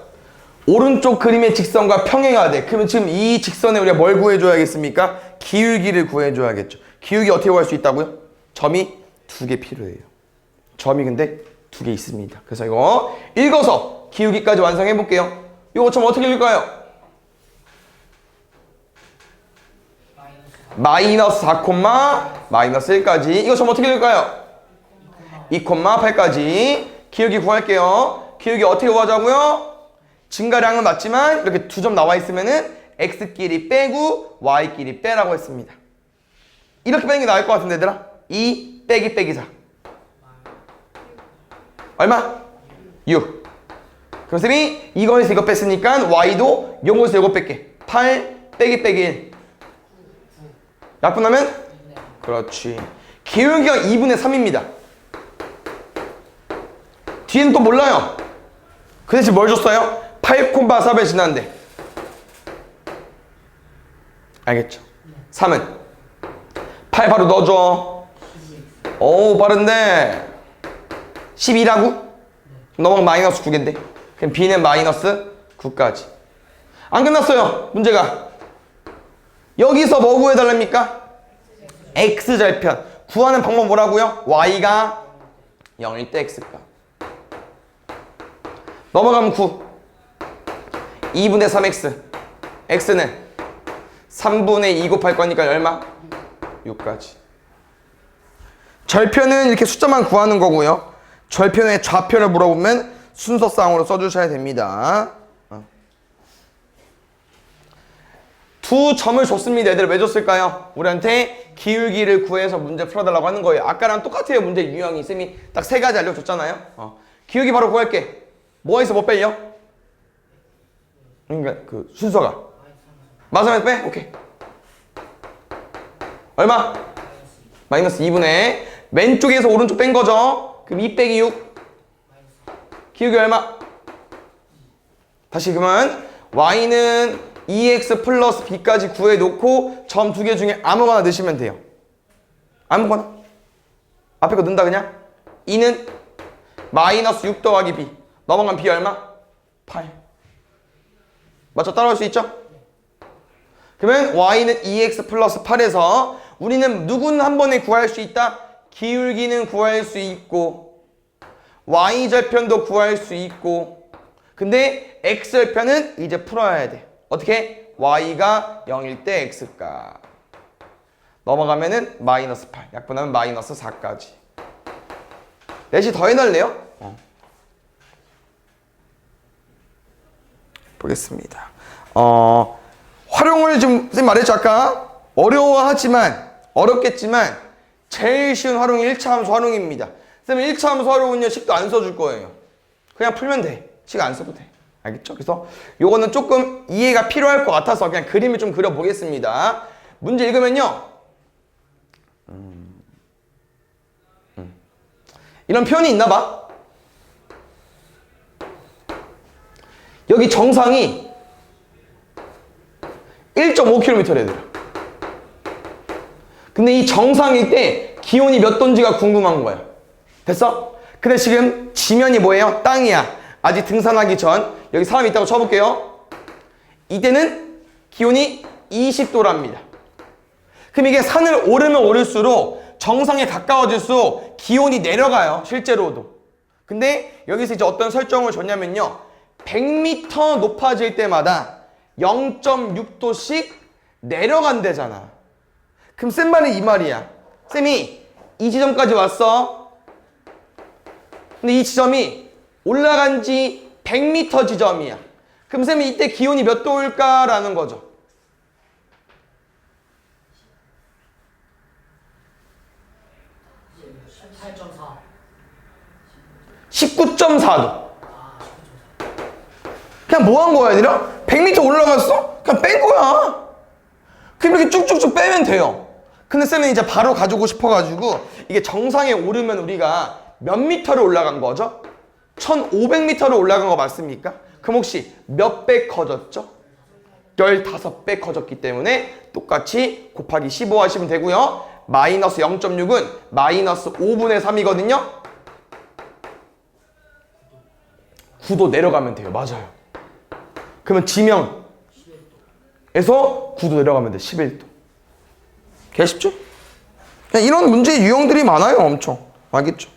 오른쪽 그림의 직선과 평행하대. 그러면 지금 이 직선에 우리가 뭘 구해줘야겠습니까? 기울기를 구해줘야겠죠. 기울기 어떻게 구할 수 있다고요? 점이 2개 필요해요. 점이 근데 2개 있습니다. 그래서 이거 읽어서 기울기까지 완성해 볼게요. 이거 점 어떻게 읽을까요? 마이너스 4, 마이너스 1까지. 이거 점 어떻게 읽을까요? 2, 8까지. 기울기 구할게요. 기울기 어떻게 구하자고요? 증가량은 맞지만 이렇게 2점 나와 있으면은 X끼리 빼고 Y끼리 빼라고 했습니다. 이렇게 빼는 게 나을 것 같은데 얘들아. 2 빼기 4 얼마? 6. 그럼 쌤이 이거에서 이거 뺐으니까 Y도 요거에서 요거 뺄게. 8 빼기 1. 약분하면? 그렇지. 기울기가 2분의 3입니다. 뒤에는 또 몰라요. 그 대신 뭘 줬어요? 8, 4배 지났는데. 알겠죠? 3은? 8 바로 넣어줘. 오, 빠른데. 12라고? 넘어가면 마이너스 9개인데. 그럼 B는 마이너스 9까지. 안 끝났어요. 문제가. 여기서 뭐 구해달랍니까? X절편. 구하는 방법 뭐라고요? Y가 0일 때 X값. 넘어가면 9. 2분의 3X. X는 3분의 2 곱할 거니까 얼마? 6까지. 절편은 이렇게 숫자만 구하는 거고요. 절편의 좌표를 물어보면 순서상으로 써주셔야 됩니다. 두 점을 줬습니다. 얘들 왜 줬을까요? 우리한테 기울기를 구해서 문제 풀어달라고 하는 거예요. 아까랑 똑같아요. 문제 유형이. 쌤이 딱 세 가지 알려줬잖아요. 기울기 바로 구할게. 뭐가 있어? 뭐 뺄려? 그러니까 그 순서가 마지막에 빼? 오케이. 얼마? 마이너스 2분의 왼쪽에서 오른쪽 뺀 거죠. 그럼 2 빼기 6 기울기 얼마? 다시 그러면 y는 2x 플러스 b까지 구해놓고 점 두 개 중에 아무거나 넣으시면 돼요. 아무거나. 앞에 거 넣는다 그냥. 2는 마이너스 6 더하기 b. 넘어간 b 얼마? 8. 맞죠? 따라올 수 있죠? 그러면 y는 2x 플러스 8에서 우리는 누구는 한 번에 구할 수 있다? 기울기는 구할 수 있고 y절편도 구할 수 있고 근데 x절편은 이제 풀어야 돼. 어떻게? y가 0일 때 x값 넘어가면은 마이너스 8 약분하면 마이너스 4까지 넷이 더 해달래요? 보겠습니다. 활용을 좀 쌤 말했죠 아까 어려워하지만 어렵겠지만 제일 쉬운 활용이 1차 함수 활용입니다. 쌤 1차 함수 활용은요 식도 안 써줄 거예요. 그냥 풀면 돼. 식 안 써도 돼. 알겠죠? 그래서 요거는 조금 이해가 필요할 것 같아서 그냥 그림을 좀 그려보겠습니다. 문제 읽으면요 이런 표현이 있나 봐. 여기 정상이 1.5km래 얘들아. 근데 이 정상일 때 기온이 몇 도인지가 궁금한 거야. 됐어? 근데 지금 지면이 뭐예요? 땅이야. 아직 등산하기 전. 여기 사람이 있다고 쳐볼게요. 이때는 기온이 20도랍니다. 그럼 이게 산을 오르면 오를수록 정상에 가까워질수록 기온이 내려가요. 실제로도. 근데 여기서 이제 어떤 설정을 줬냐면요. 100m 높아질 때마다 0.6도씩 내려간대잖아. 그럼 쌤 말은 이 말이야. 쌤이 이 지점까지 왔어. 근데 이 지점이 올라간 지 100m 지점이야. 그럼 쌤이 이때 기온이 몇 도일까라는 거죠. (18.4) 19.4도. 그냥 뭐 한 거야, 얘들아? 100m 올라갔어? 그냥 뺀 거야. 그럼 이렇게 쭉쭉쭉 빼면 돼요. 근데 쌤은 이제 바로 가지고 싶어가지고 이게 정상에 오르면 우리가 몇 미터를 올라간 거죠? 1500m를 올라간 거 맞습니까? 그럼 혹시 몇 배 커졌죠? 15배 커졌기 때문에 똑같이 곱하기 15 하시면 되고요. 마이너스 0.6은 마이너스 5분의 3이거든요. 9도 내려가면 돼요. 맞아요. 그러면 지명에서 9도 내려가면 돼. 11도. 개 쉽죠? 그냥 이런 문제 유형들이 많아요. 엄청. 알겠죠?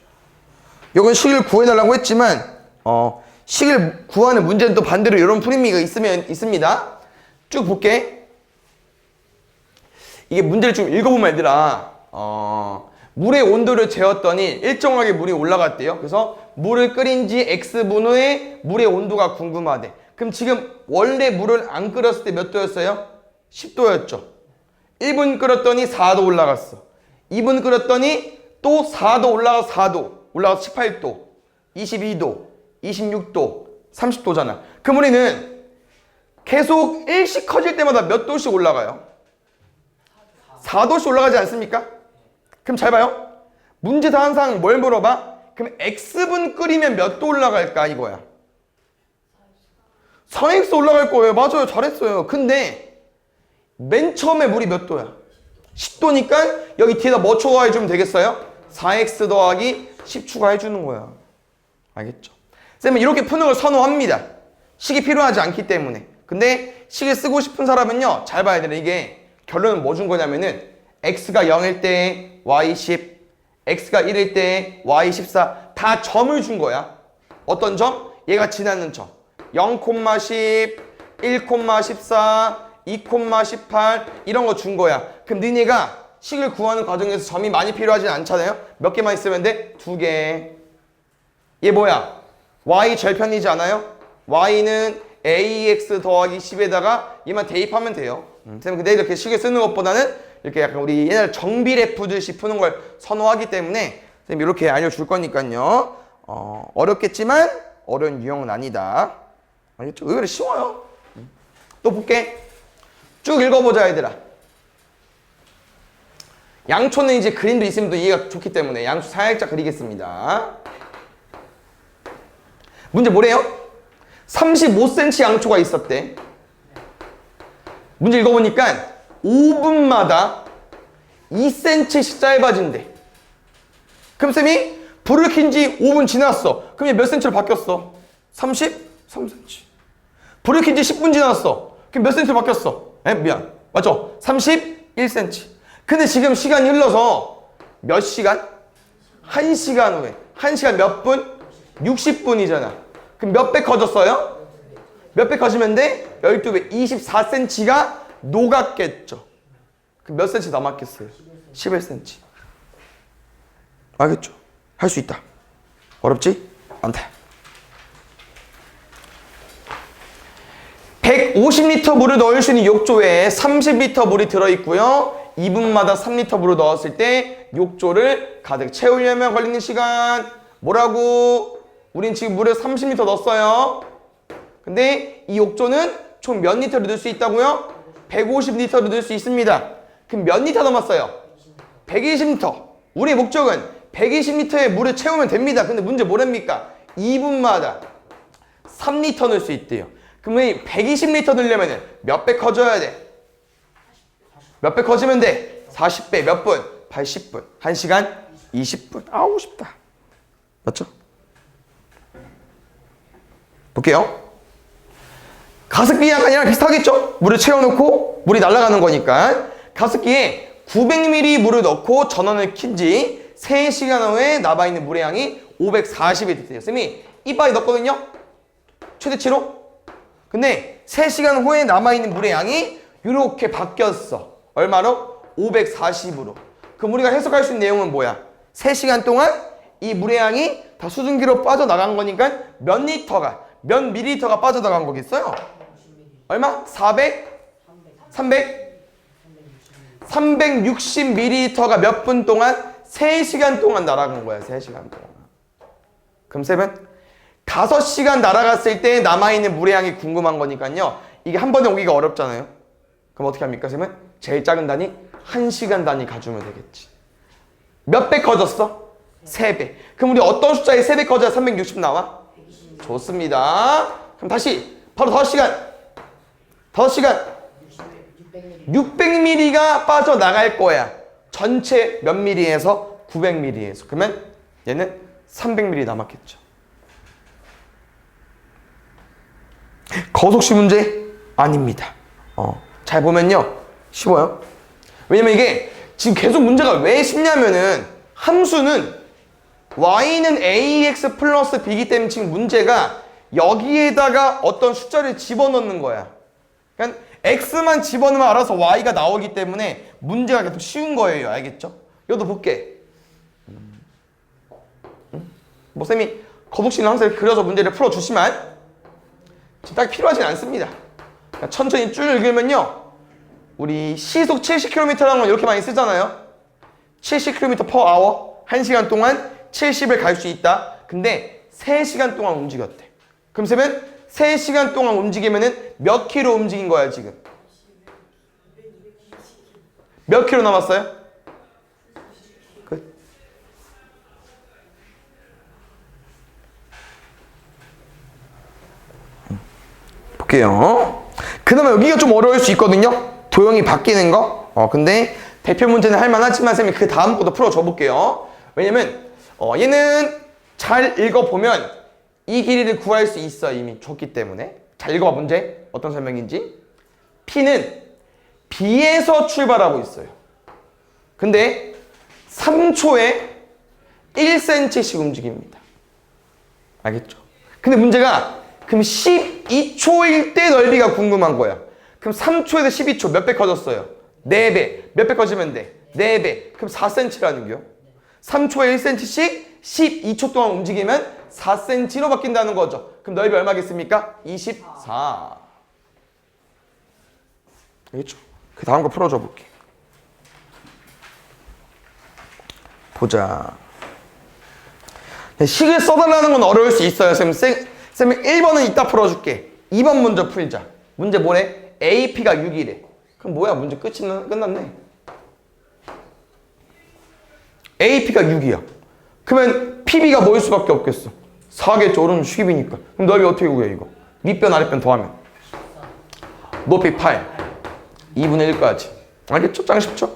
이건 식을 구해달라고 했지만 식을 구하는 문제는 또 반대로 이런 풀이미가 있습니다. 쭉 볼게. 이게 문제를 좀 읽어보면 얘들아 물의 온도를 재었더니 일정하게 물이 올라갔대요. 그래서 물을 끓인 지 X분 후에 물의 온도가 궁금하대. 그럼 지금 원래 물을 안 끓였을 때 몇 도였어요? 10도였죠. 1분 끓였더니 4도 올라갔어. 2분 끓였더니 또 4도 올라가서 4도 올라가서 18도 22도 26도 30도잖아. 그럼 우리는 계속 일씩 커질 때마다 몇 도씩 올라가요? 4도씩 올라가지 않습니까? 그럼 잘 봐요. 문제도 항상 뭘 물어봐? 그럼 X분 끓이면 몇 도 올라갈까 이거야. 4X 올라갈 거예요. 맞아요. 잘했어요. 근데 맨 처음에 물이 몇 도야? 10도니까 여기 뒤에다 뭐 추가해주면 되겠어요? 4X 더하기 10 추가해주는 거야. 알겠죠? 쌤은 이렇게 푸는 걸 선호합니다. 식이 필요하지 않기 때문에. 근데 식을 쓰고 싶은 사람은요. 잘 봐야 돼요. 이게 결론은 뭐 준 거냐면은 X가 0일 때 Y 10, X가 1일 때 Y 14 다 점을 준 거야. 어떤 점? 얘가 지나는 점. 0,10, 1,14, 2,18 이런 거 준 거야. 그럼 너네가 식을 구하는 과정에서 점이 많이 필요하진 않잖아요. 몇 개만 있으면 돼? 2개. 얘 뭐야? Y 절편이지 않아요? Y는 AX 더하기 10에다가 얘만 대입하면 돼요. 쌤 근데 이렇게 쉽게 쓰는 것보다는 이렇게 약간 우리 옛날 정비례 푸듯이 푸는 걸 선호하기 때문에 쌤 이렇게 알려줄 거니까요. 어렵겠지만 어려운 유형은 아니다. 알겠죠? 의외로 쉬워요. 또 볼게. 쭉 읽어보자 얘들아. 양초는 이제 그림도 있으면 또 이해가 좋기 때문에 양초 살짝 그리겠습니다. 문제 뭐래요? 35cm 양초가 있었대. 문제 읽어보니까 5분마다 2cm씩 짧아진대. 그럼 쌤이 불을 킨 지 5분 지났어. 그럼 얘 몇 cm로 바뀌었어? 33cm. 불을 킨 지 10분 지났어. 그럼 몇 cm로 바뀌었어? 미안. 맞죠? 31cm. 근데 지금 시간이 흘러서 몇 시간? 1시간 후에. 1시간 몇 분? 60분이잖아. 그럼 몇 배 커졌어요? 몇 배 커지면 돼? 12배. 24cm가 녹았겠죠. 그럼 몇 cm 남았겠어요? 11cm. 알겠죠? 할 수 있다. 어렵지? 않다. 150리터 물을 넣을 수 있는 욕조에 30리터 물이 들어있고요. 2분마다 3리터 물을 넣었을 때 욕조를 가득 채우려면 걸리는 시간 뭐라고? 우린 지금 물을 30리터 넣었어요. 근데 이 욕조는 총 몇 리터를 넣을 수 있다고요? 150리터를 넣을 수 있습니다. 그럼 몇 리터 남았어요? 120리터. 우리의 목적은 120리터의 물을 채우면 됩니다. 근데 문제 뭐랍니까? 2분마다 3리터 넣을 수 있대요. 그러면 120리터 넣으려면 몇 배 커져야 돼? 몇 배 커지면 돼? 40배. 몇 분? 80분. 1시간? 20분. 아우 쉽다. 맞죠? 볼게요. 가습기랑 아니랑 비슷하겠죠? 물을 채워놓고 물이 날아가는 거니까. 가습기에 900ml 물을 넣고 전원을 킨 지 3시간 후에 남아있는 물의 양이 540이 됐어요. 쌤이 이빨이 넣었거든요? 최대치로? 근데 3시간 후에 남아있는 물의 양이 이렇게 바뀌었어. 얼마로? 540으로. 그럼 우리가 해석할 수 있는 내용은 뭐야? 3시간 동안 이 물의 양이 다 수증기로 빠져나간 거니까 몇 리터가, 몇 밀리리터가 빠져나간 거겠어요? 얼마? 360ml가 몇 분 동안? 3시간 동안 날아간 거야. 3시간 동안. 그럼 쌤은 5시간 날아갔을 때 남아있는 물의 양이 궁금한 거니까요. 이게 한 번에 오기가 어렵잖아요. 그럼 어떻게 합니까, 쌤은? 제일 작은 단위 1시간 단위 가주면 되겠지. 몇 배 커졌어? 3배. 그럼 우리 어떤 숫자에 3배 커져야 360 나와? 좋습니다. 그럼 다시 바로 5시간 600ml가 빠져나갈 거야. 전체 몇 ml에서? 900ml에서. 그러면 얘는 300ml 남았겠죠. 거속시 문제? 아닙니다. 잘 보면요 쉬워요. 왜냐면 이게 지금 계속 문제가 왜 쉽냐면은 함수는 y는 ax 플러스 b이기 때문에 지금 문제가 여기에다가 어떤 숫자를 집어넣는 거야. 그러니까 x만 집어넣으면 알아서 y가 나오기 때문에 문제가 계속 쉬운 거예요. 알겠죠? 이것도 볼게. 뭐 쌤이 거북시는 항상 그려서 문제를 풀어주시면 지금 딱 필요하진 않습니다. 그러니까 천천히 쭉 읽으면요 우리 시속 70km라는 건 이렇게 많이 쓰잖아요. 70km/h 1시간 동안 70을 갈 수 있다. 근데 3시간 동안 움직였대. 그럼 쌤은 3시간 동안 움직이면은 몇 킬로 움직인 거야 지금? 몇 킬로 남았어요? 끝. 볼게요. 그 다음에 여기가 좀 어려울 수 있거든요. 도형이 바뀌는 거. 근데 대표 문제는 할만하지만 쌤이 그 다음 것도 풀어줘 볼게요. 왜냐면 얘는 잘 읽어보면 이 길이를 구할 수 있어. 이미 줬기 때문에. 잘 읽어봐 문제. 어떤 설명인지. P는 B에서 출발하고 있어요. 근데 3초에 1cm씩 움직입니다. 알겠죠? 근데 문제가 그럼 12초일 때 넓이가 궁금한 거야. 그럼 3초에서 12초 몇 배 커졌어요? 4배. 몇 배 커지면 돼? 4배. 그럼 4cm라는 거요. 3초에 1cm씩 12초 동안 움직이면 4cm로 바뀐다는 거죠. 그럼 넓이 얼마겠습니까? 24. 알겠죠? 그 다음 거 풀어줘 볼게. 보자. 식을 써달라는 건 어려울 수 있어요. 쌤 1번은 이따 풀어줄게. 2번 먼저 풀자. 문제 뭐래? AP가 6이래. 그럼 뭐야? 문제 끝났네. AP가 6이야. 그러면 PB가 뭐일 수밖에 없겠어? 4겠죠. 오른 10이니까. 그럼 넓이 어떻게 구해 이거? 밑변 아랫변 더하면 높이 8 2분의 1까지. 알겠죠? 짱 쉽죠?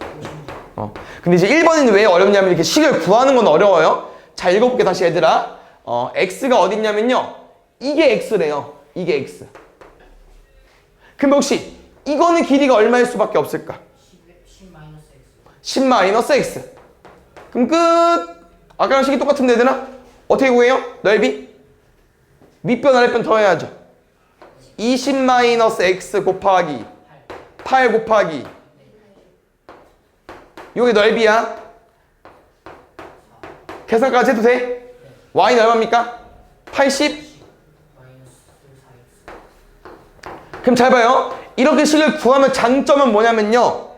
근데 이제 1번은 왜 어렵냐면 이렇게 식을 구하는 건 어려워요. 자, 읽어볼게 다시 얘들아. x가 어디 있냐면요. 이게 x래요. 이게 x. 그럼 혹시 이거는 길이가 얼마일 수밖에 없을까? 10 마이너스 x. 그럼 끝. 아까랑 식이 똑같은데 얘들아? 어떻게 구해요? 넓이? 밑변 아랫변 더해야죠. 20 마이너스 x 곱하기 8 곱하기 요게 넓이야. 계산까지 해도 돼? y는 얼마입니까? 80? 그럼 잘 봐요. 이렇게 식을 구하면 장점은 뭐냐면요.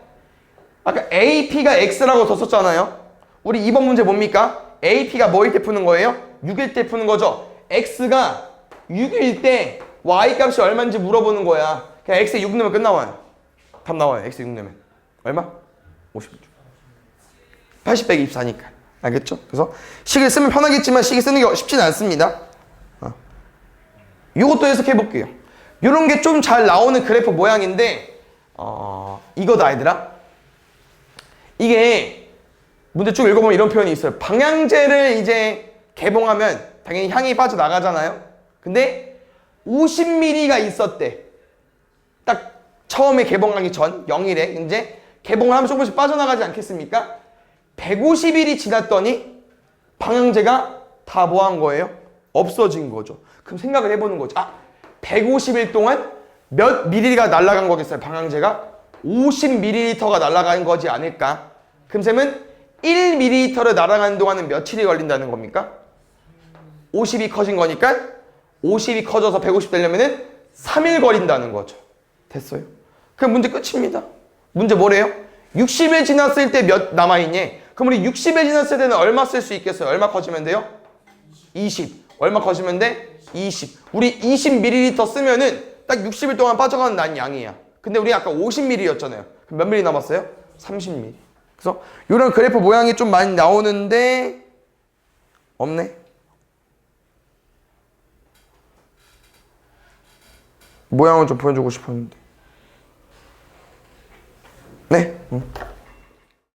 아까 AP가 X라고 더 썼잖아요. 우리 이번 문제 뭡니까? AP가 뭐일 때 푸는 거예요? 6일 때 푸는 거죠. X가 6일 때 Y 값이 얼마인지 물어보는 거야. 그냥 X에 6 넣으면 끝나와요. 답 나와요. X에 6 넣으면. 얼마? 56. 80 빼기 24니까. 알겠죠? 그래서 식을 쓰면 편하겠지만 식을 쓰는 게 쉽지는 않습니다. 이것도 해석해 볼게요. 이런 게 좀 잘 나오는 그래프 모양인데 이거다 얘들아. 이게 문제 쭉 읽어보면 이런 표현이 있어요. 방향제를 이제 개봉하면 당연히 향이 빠져나가잖아요. 근데 50mm가 있었대. 딱 처음에 개봉하기 전 0일에 이제 개봉을 하면 조금씩 빠져나가지 않겠습니까? 150일이 지났더니 방향제가 다 뭐 한 거예요? 없어진 거죠. 그럼 생각을 해보는 거죠. 150일 동안 몇 미리가 날아간 거겠어요? 방향제가 50ml가 날아간 거지 않을까? 그럼 쌤은 1ml를 날아가는 동안은 며칠이 걸린다는 겁니까? 50이 커진 거니까 50이 커져서 150 되려면은 3일 걸린다는 거죠. 됐어요? 그럼 문제 끝입니다. 문제 뭐래요? 60일 지났을 때 몇 남아있니? 그럼 우리 60일 지났을 때는 얼마 쓸 수 있겠어요? 얼마 커지면 돼요? 20. 얼마 커지면 돼? 20. 우리 20ml 쓰면은 딱 60일 동안 빠져가는 난 양이야. 근데 우리 아까 50ml였잖아요. 그럼 몇 ml 남았어요? 30ml. 그래서 이런 그래프 모양이 좀 많이 나오는데 없네. 모양을 좀 보여주고 싶었는데. 네.